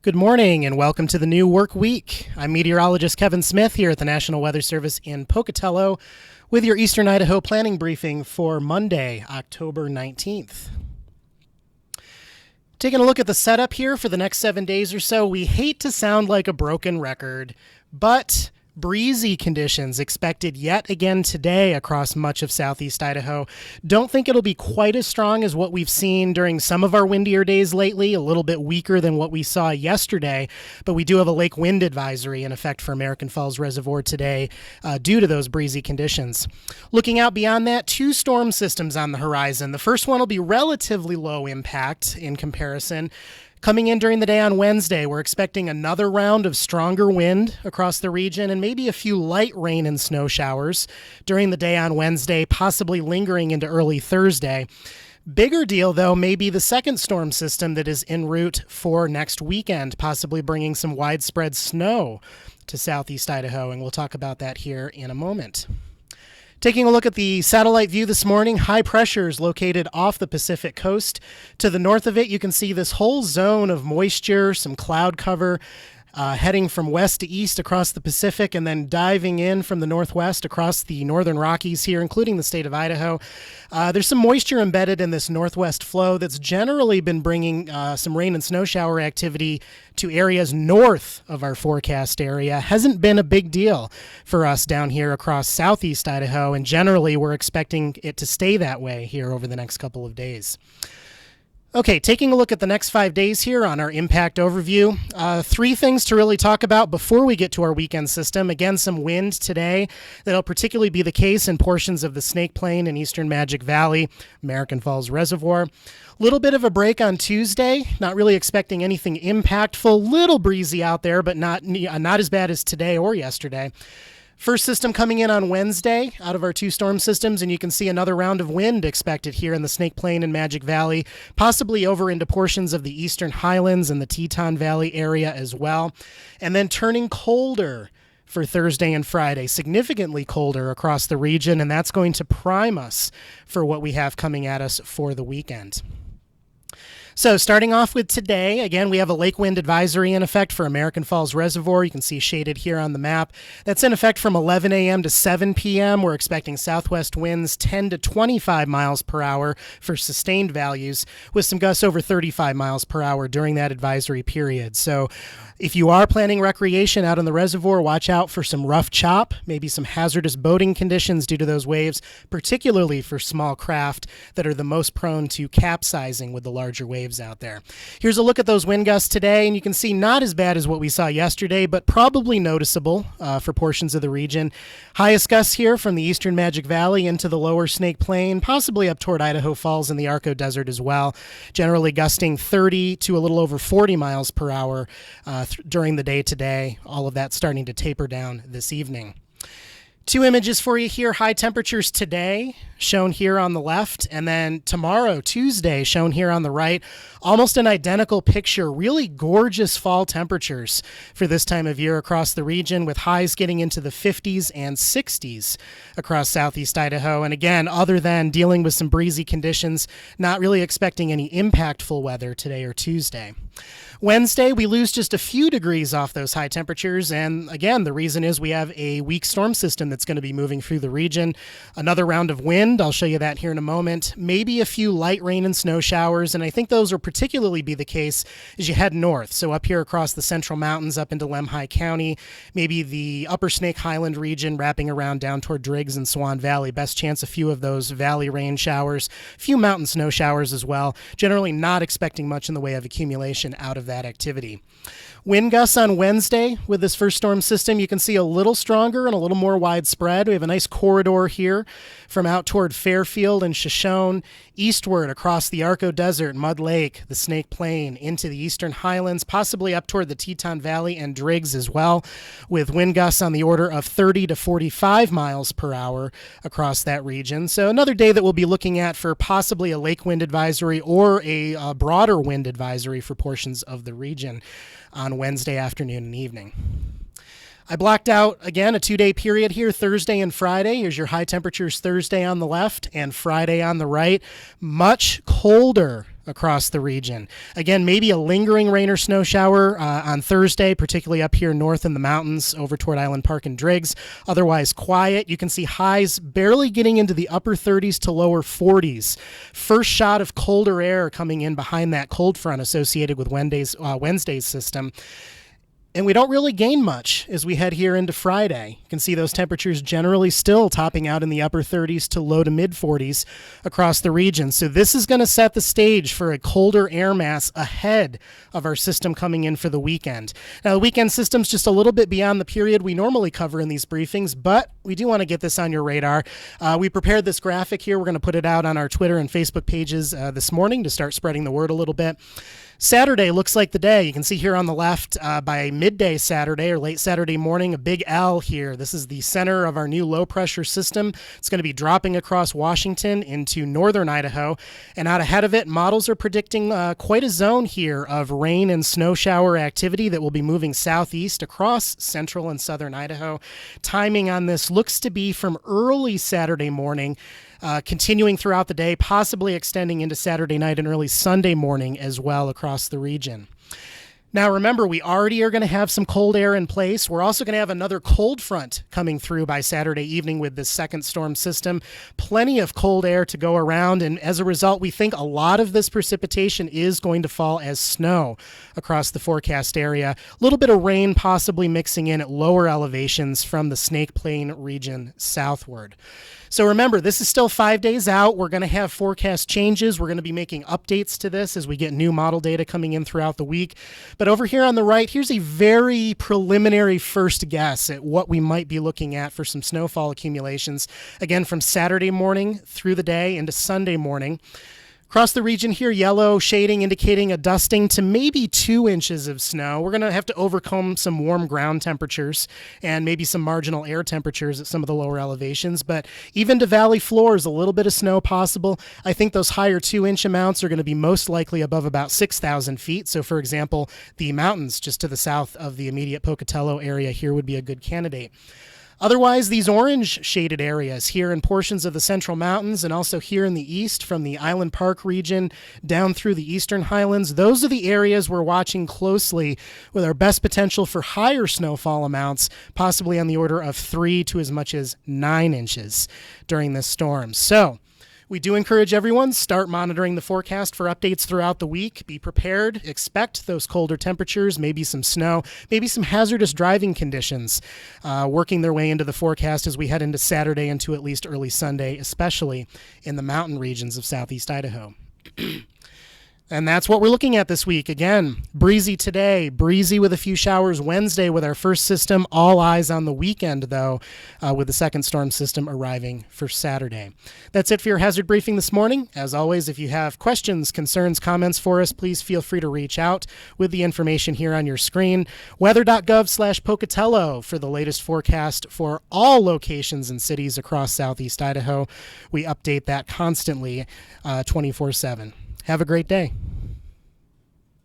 Good morning and welcome to the new work week. I'm meteorologist Kevin Smith here at the National Weather Service in Pocatello with your Eastern Idaho planning briefing for Monday, October 19th. Taking a look at the setup here for the next 7 days or so, we hate to sound like a broken record, but breezy conditions expected yet again today across much of southeast Idaho. Don't think it'll be quite as strong as what we've seen during some of our windier days lately, a little bit weaker than what we saw yesterday, but we do have a lake wind advisory in effect for American Falls Reservoir today due to those breezy conditions. Looking out beyond that, two storm systems on the horizon. The first one will be relatively low impact in comparison. Coming in during the day on Wednesday, we're expecting another round of stronger wind across the region and maybe a few light rain and snow showers during the day on Wednesday, possibly lingering into early Thursday. Bigger deal, though, may be the second storm system that is en route for next weekend, possibly bringing some widespread snow to southeast Idaho, and we'll talk about that here in a moment. Taking a look at the satellite view this morning, high pressure is located off the Pacific coast. To the north of it, you can see this whole zone of moisture, some cloud cover, heading from west to east across the Pacific and then diving in from the northwest across the northern Rockies here, including the state of Idaho. There's some moisture embedded in this northwest flow that's generally been bringing some rain and snow shower activity to areas north of our forecast area. Hasn't been a big deal for us down here across southeast Idaho, and generally we're expecting it to stay that way here over the next couple of days. Okay, taking a look at the next 5 days here on our impact overview. Three things to really talk about before we get to our weekend system. Again, some wind today. That'll particularly be the case in portions of the Snake Plain and Eastern Magic Valley, American Falls Reservoir. Little bit of a break on Tuesday. Not really expecting anything impactful. Little breezy out there, but not as bad as today or yesterday. First system coming in on Wednesday out of our two storm systems, and you can see another round of wind expected here in the Snake Plain and Magic Valley, possibly over into portions of the Eastern Highlands and the Teton Valley area as well. And then turning colder for Thursday and Friday, significantly colder across the region, and that's going to prime us for what we have coming at us for the weekend. So starting off with today, again, we have a lake wind advisory in effect for American Falls Reservoir. You can see shaded here on the map. That's in effect from 11 a.m. to 7 p.m. We're expecting southwest winds 10 to 25 miles per hour for sustained values, with some gusts over 35 miles per hour during that advisory period. So if you are planning recreation out on the reservoir, watch out for some rough chop, maybe some hazardous boating conditions due to those waves, particularly for small craft that are the most prone to capsizing with the larger waves out there. Here's a look at those wind gusts today, and you can see not as bad as what we saw yesterday, but probably noticeable for portions of the region. Highest gusts here from the Eastern Magic Valley into the lower Snake Plain, possibly up toward Idaho Falls and the Arco Desert as well. Generally gusting 30 to a little over 40 miles per hour during the day today. All of that starting to taper down this evening. Two images for you here. High temperatures today, shown here on the left, and then tomorrow, Tuesday, shown here on the right. Almost an identical picture. Really gorgeous fall temperatures for this time of year across the region, with highs getting into the 50s and 60s across southeast Idaho. And again, other than dealing with some breezy conditions, not really expecting any impactful weather today or Tuesday. Wednesday, we lose just a few degrees off those high temperatures, and again, the reason is we have a weak storm system that's going to be moving through the region. Another round of wind, I'll show you that here in a moment. Maybe a few light rain and snow showers, and I think those will particularly be the case as you head north. So up here across the Central Mountains, up into Lemhi County, maybe the upper Snake Highland region, wrapping around down toward Driggs and Swan Valley. Best chance a few of those valley rain showers, a few mountain snow showers as well. Generally not expecting much in the way of accumulation out of that activity. Wind gusts on Wednesday with this first storm system, you can see a little stronger and a little more widespread. We have a nice corridor here from out toward Fairfield and Shoshone, eastward across the Arco Desert, Mud Lake, the Snake Plain, into the Eastern Highlands, possibly up toward the Teton Valley and Driggs as well, with wind gusts on the order of 30 to 45 miles per hour across that region. So another day that we'll be looking at for possibly a lake wind advisory or a broader wind advisory for portions of the region on Wednesday afternoon and evening. I blocked out, again, a 2-day period here, Thursday and Friday. Here's your high temperatures Thursday on the left and Friday on the right. Much colder across the region. Again, maybe a lingering rain or snow shower on Thursday, particularly up here north in the mountains over toward Island Park and Driggs. Otherwise quiet. You can see highs barely getting into the upper 30s to lower 40s. First shot of colder air coming in behind that cold front associated with Wednesday's system. And we don't really gain much as we head here into Friday. You can see those temperatures generally still topping out in the upper 30s to low to mid 40s across the region. So this is going to set the stage for a colder air mass ahead of our system coming in for the weekend. Now, the weekend system's just a little bit beyond the period we normally cover in these briefings, but we do want to get this on your radar. We prepared this graphic here. We're going to put it out on our Twitter and Facebook pages this morning to start spreading the word a little bit. Saturday looks like the day. You can see here on the left by midday Saturday or late Saturday morning, a big L here. This is the center of our new low pressure system. It's going to be dropping across Washington into northern Idaho. And out ahead of it, models are predicting quite a zone here of rain and snow shower activity that will be moving southeast across central and southern Idaho. Timing on this looks to be from early Saturday morning, continuing throughout the day, possibly extending into Saturday night and early Sunday morning as well across the region. Now, remember, we already are going to have some cold air in place. We're also going to have another cold front coming through by Saturday evening with this second storm system. Plenty of cold air to go around, and as a result, we think a lot of this precipitation is going to fall as snow across the forecast area. A little bit of rain possibly mixing in at lower elevations from the Snake Plain region southward. So remember, this is still 5 days out. We're going to have forecast changes. We're going to be making updates to this as we get new model data coming in throughout the week. But over here on the right, here's a very preliminary first guess at what we might be looking at for some snowfall accumulations. Again, from Saturday morning through the day into Sunday morning. Across the region here, yellow shading indicating a dusting to maybe 2 inches of snow. We're going to have to overcome some warm ground temperatures and maybe some marginal air temperatures at some of the lower elevations. But even to valley floors, a little bit of snow possible. I think those higher 2-inch amounts are going to be most likely above about 6,000 feet. So, for example, the mountains just to the south of the immediate Pocatello area here would be a good candidate. Otherwise, these orange shaded areas here in portions of the Central Mountains and also here in the east from the Island Park region down through the Eastern Highlands, those are the areas we're watching closely with our best potential for higher snowfall amounts, possibly on the order of 3 to as much as 9 inches during this storm. So, we do encourage everyone, start monitoring the forecast for updates throughout the week. Be prepared. Expect those colder temperatures, maybe some snow, maybe some hazardous driving conditions working their way into the forecast as we head into Saturday into at least early Sunday, especially in the mountain regions of southeast Idaho. And that's what we're looking at this week. Again, breezy today, breezy with a few showers Wednesday with our first system. All eyes on the weekend, though, with the second storm system arriving for Saturday. That's it for your hazard briefing this morning. As always, if you have questions, concerns, comments for us, please feel free to reach out with the information here on your screen. Weather.gov/Pocatello for the latest forecast for all locations and cities across southeast Idaho. We update that constantly 24/7. Have a great day.